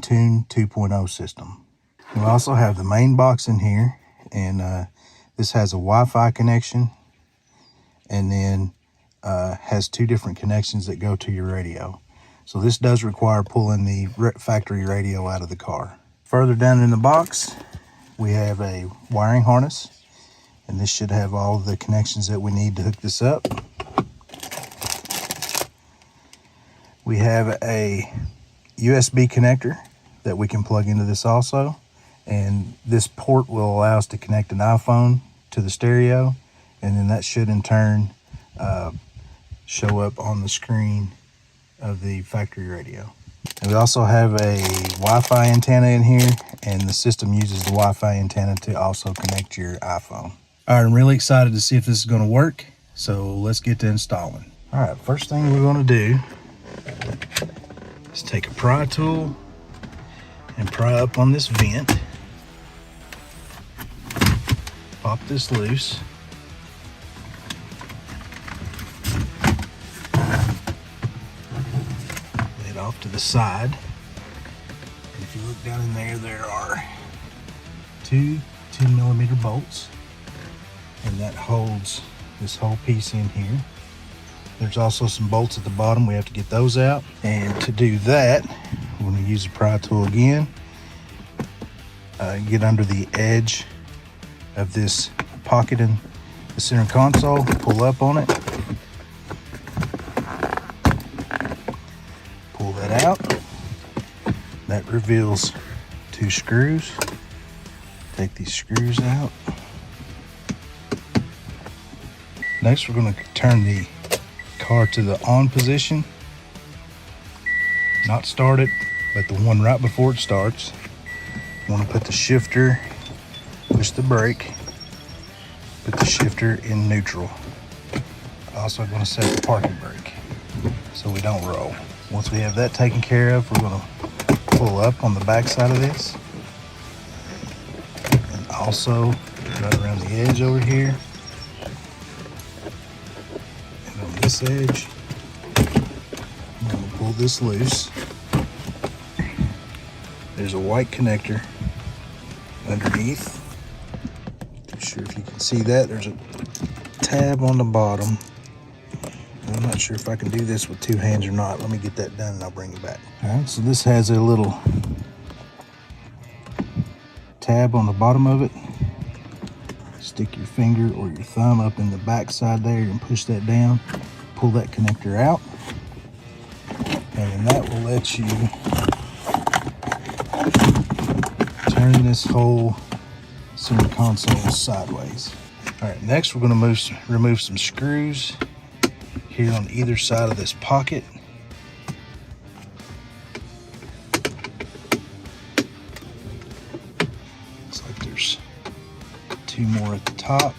Entune 2.0 system. We also have the main box in here, and this has a Wi-Fi connection, and then has two different connections that go to your radio. So this does require pulling the factory radio out of the car. Further down in the box, we have a wiring harness, and this should have all the connections that we need to hook this up. We have a USB connector that we can plug into this also, and this port will allow us to connect an iPhone to the stereo, and then that should in turn show up on the screen of the factory radio. And we also have a Wi-Fi antenna in here, and the system uses the Wi-Fi antenna to also connect your iPhone. All right, I'm really excited to see if this is going to work, so let's get to installing. All right, first thing we're going to do is take a pry tool and pry up on this vent. Pop this loose. Lay it off to the side. And if you look down in there, there are two 10mm bolts, and that holds this whole piece in here. There's also some bolts at the bottom. We have to get those out. And to do that, we're going to use the pry tool again. Get under the edge of this pocket in the center console, pull up on it, pull that out. That reveals two screws. Take these screws out. Next, we're going to turn the car to the on position. Not start it, but the one right before it starts. You want to put the shifter, push the brake, put the shifter in neutral. Also going to set the parking brake so we don't roll. Once we have that taken care of, we're going to pull up on the back side of this, and also right around the edge over here, and on this edge, I'm going to pull this loose. There's a white connector underneath. Not sure if you can see that. There's a tab on the bottom. I'm not sure if I can do this with two hands or not. Let me get that done and I'll bring it back. All right, so this has a little tab on the bottom of it. Stick your finger or your thumb up in the back side there and push that down. Pull that connector out, and that will let you turn this whole center console sideways. All right, next we're going to remove some screws here on either side of this pocket. Looks like there's two more at the top.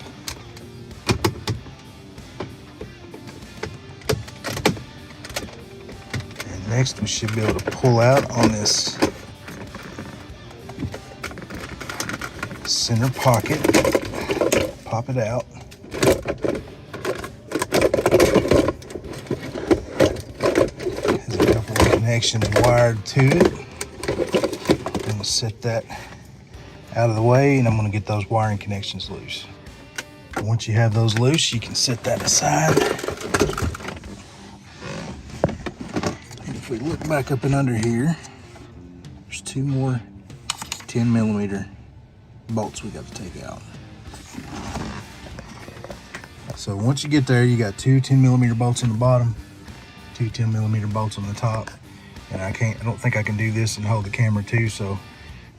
And next we should be able to pull out on this center pocket, pop it out. Has a couple of connections wired to it. I'm going to set that out of the way, and I'm going to get those wiring connections loose. Once you have those loose, you can set that aside. And if we look back up and under here, there's two more 10mm bolts we got to take out. So once you get there, you got two 10mm bolts on the bottom, two 10mm bolts on the top, and I don't think I can do this and hold the camera too, so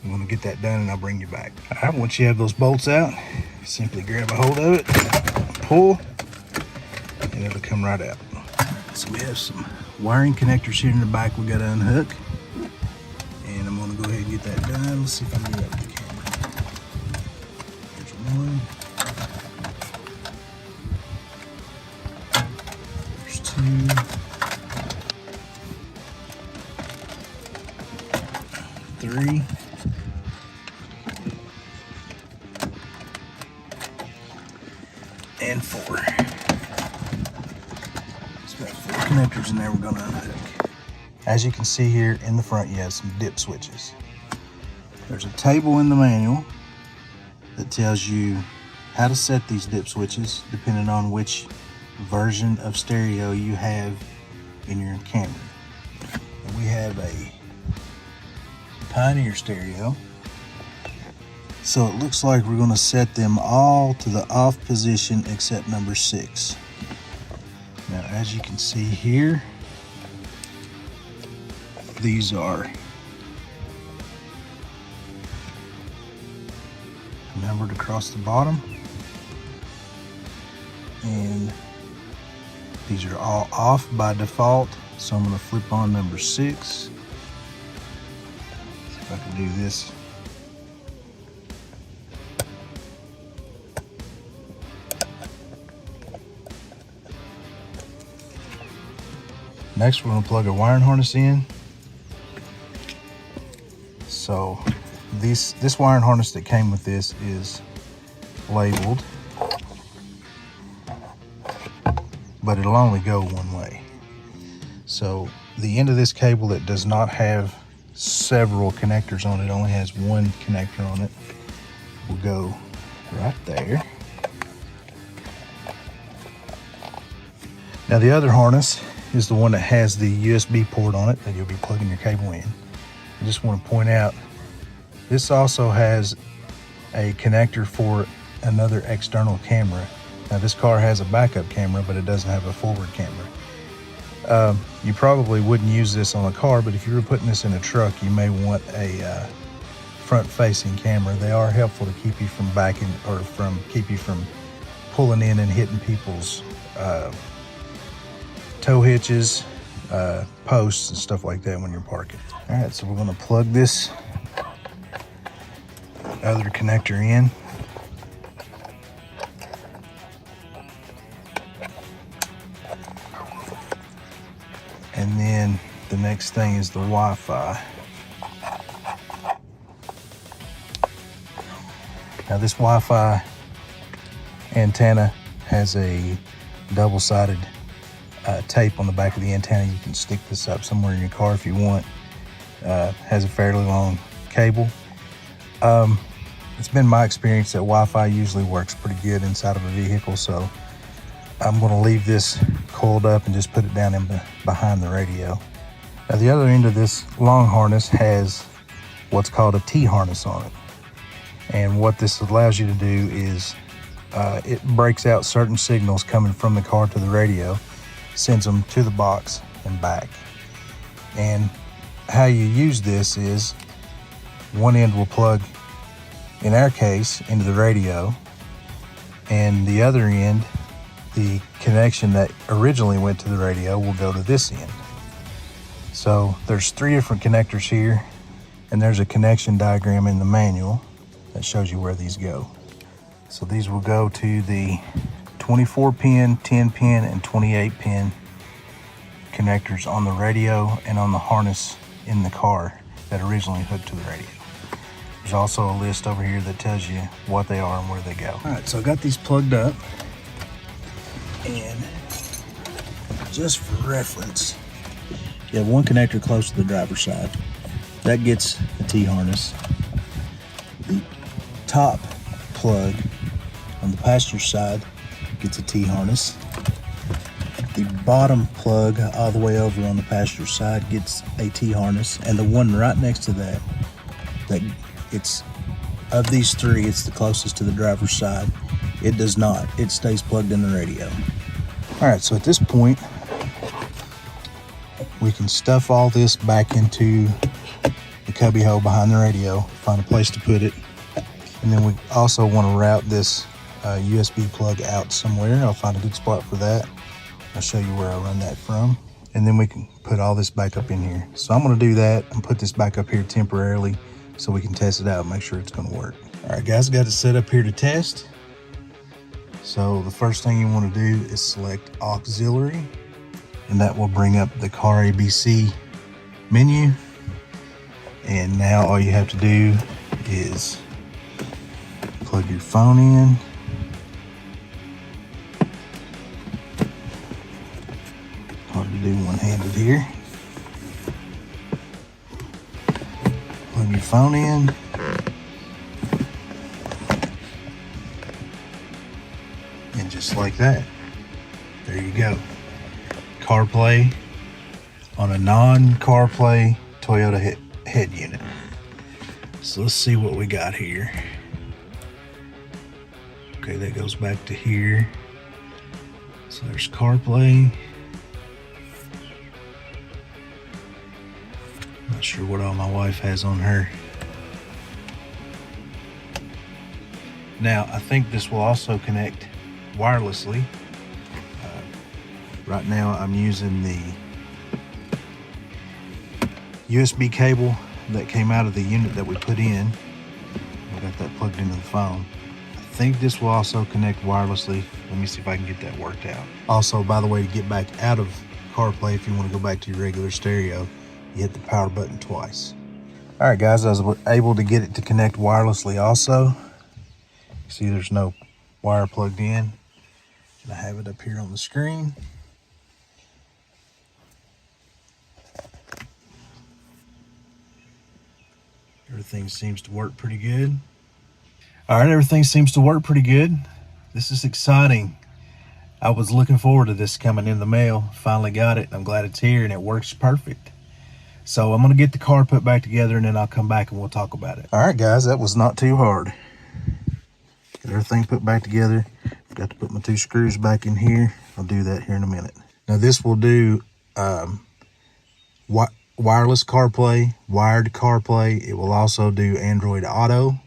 I'm going to get that done and I'll bring you back. All right, once you have those bolts out, simply grab a hold of it, pull, and it'll come right out. So we have some wiring connectors here in the back we got to unhook, and I'm going to go ahead and get that done. Let's see if I can do that with the camera. One. There's two. 3. And 4. It's got 4 connectors in there we're going to unhook. As you can see here in the front, you have some dip switches. There's a table in the manual that tells you how to set these dip switches depending on which version of stereo you have in your Camry. And we have a Pioneer stereo, so it looks like we're going to set them all to the off position except number 6. Now, as you can see here, these are numbered across the bottom, and these are all off by default, so I'm going to flip on number 6. See if I can do this. Next, we're going to plug a wiring harness in. So this wiring harness that came with this is labeled, but it'll only go one way. So the end of this cable that does not have several connectors on it, only has one connector on it, will go right there. Now the other harness is the one that has the USB port on it that you'll be plugging your cable in. I just want to point out, this also has a connector for another external camera. Now this car has a backup camera, but it doesn't have a forward camera. You probably wouldn't use this on a car, but if you were putting this in a truck, you may want a front-facing camera. They are helpful to keep you from backing, or keep you from pulling in and hitting people's tow hitches, posts, and stuff like that when you're parking. All right, so we're going to plug this other connector in. And then the next thing is the Wi-Fi. Now this Wi-Fi antenna has a double-sided tape on the back of the antenna. You can stick this up somewhere in your car if you want. Has a fairly long cable. It's been my experience that Wi-Fi usually works pretty good inside of a vehicle, so I'm going to leave this coiled up and just put it down in behind the radio. Now the other end of this long harness has what's called a T-harness on it. And what this allows you to do is it breaks out certain signals coming from the car to the radio, sends them to the box and back. And how you use this is one end will plug, in our case, into the radio, and the other end, the connection that originally went to the radio, will go to this end. So there's 3 different connectors here, and there's a connection diagram in the manual that shows you where these go. So these will go to the 24-pin, 10-pin, and 28-pin connectors on the radio and on the harness in the car that originally hooked to the radio. There's also a list over here that tells you what they are and where they go. All right, so I got these plugged up, and just for reference, you have one connector close to the driver's side. That gets a T-harness. The top plug on the passenger side gets a T-harness. The bottom plug all the way over on the passenger side gets a T-harness, and the one right next to that, it's of these 3, it's the closest to the driver's side. It does not. It stays plugged in the radio. All right, so at this point, we can stuff all this back into the cubby hole behind the radio, find a place to put it, and then we also want to route this USB plug out somewhere. I'll find a good spot for that. I'll show you where I run that from, and then we can put all this back up in here. So I'm going to do that and put this back up here temporarily so we can test it out and make sure it's going to work. All right, guys, got it set up here to test. So the first thing you want to do is select auxiliary, and that will bring up the CarAbc menu. And now all you have to do is plug your phone in. Hard to do one-handed here. Plug your phone in. And just like that, there you go. CarPlay on a non-CarPlay Toyota head unit. So let's see what we got here. Okay, that goes back to here. So there's CarPlay. Not sure what all my wife has on her. Now, I think this will also connect wirelessly. Right now I'm using the USB cable that came out of the unit that we put in. I got that plugged into the phone. I think this will also connect wirelessly. Let me see if I can get that worked out. Also, by the way, to get back out of CarPlay, if you want to go back to your regular stereo, you hit the power button twice. All right, guys, I was able to get it to connect wirelessly also. See, there's no wire plugged in. And I have it up here on the screen. Everything seems to work pretty good. All right, everything seems to work pretty good. This is exciting. I was looking forward to this coming in the mail. Finally got it. I'm glad it's here and it works perfect. So I'm gonna get the car put back together and then I'll come back and we'll talk about it. All right, guys, that was not too hard. Get everything put back together. Forgot to put my 2 screws back in here. I'll do that here in a minute. Now this will do wireless CarPlay, wired CarPlay. It will also do Android Auto.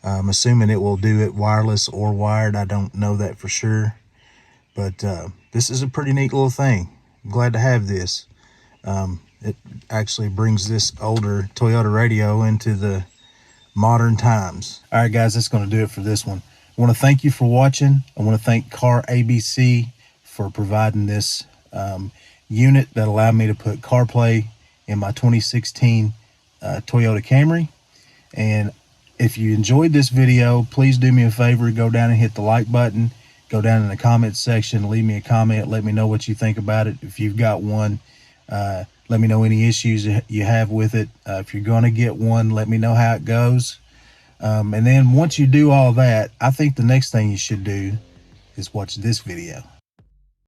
I'm assuming it will do it wireless or wired. I don't know that for sure. But this is a pretty neat little thing. I'm glad to have this. It actually brings this older Toyota radio into the modern times. All right, guys, that's going to do it for this one. I want to thank you for watching. I want to thank CarAbc for providing this unit that allowed me to put CarPlay in my 2016 Toyota Camry. And if you enjoyed this video, please do me a favor, go down and hit the like button, go down in the comments section, leave me a comment, let me know what you think about it. If you've got one, let me know any issues you have with it. If you're going to get one, let me know how it goes. And then once you do all that, I think the next thing you should do is watch this video.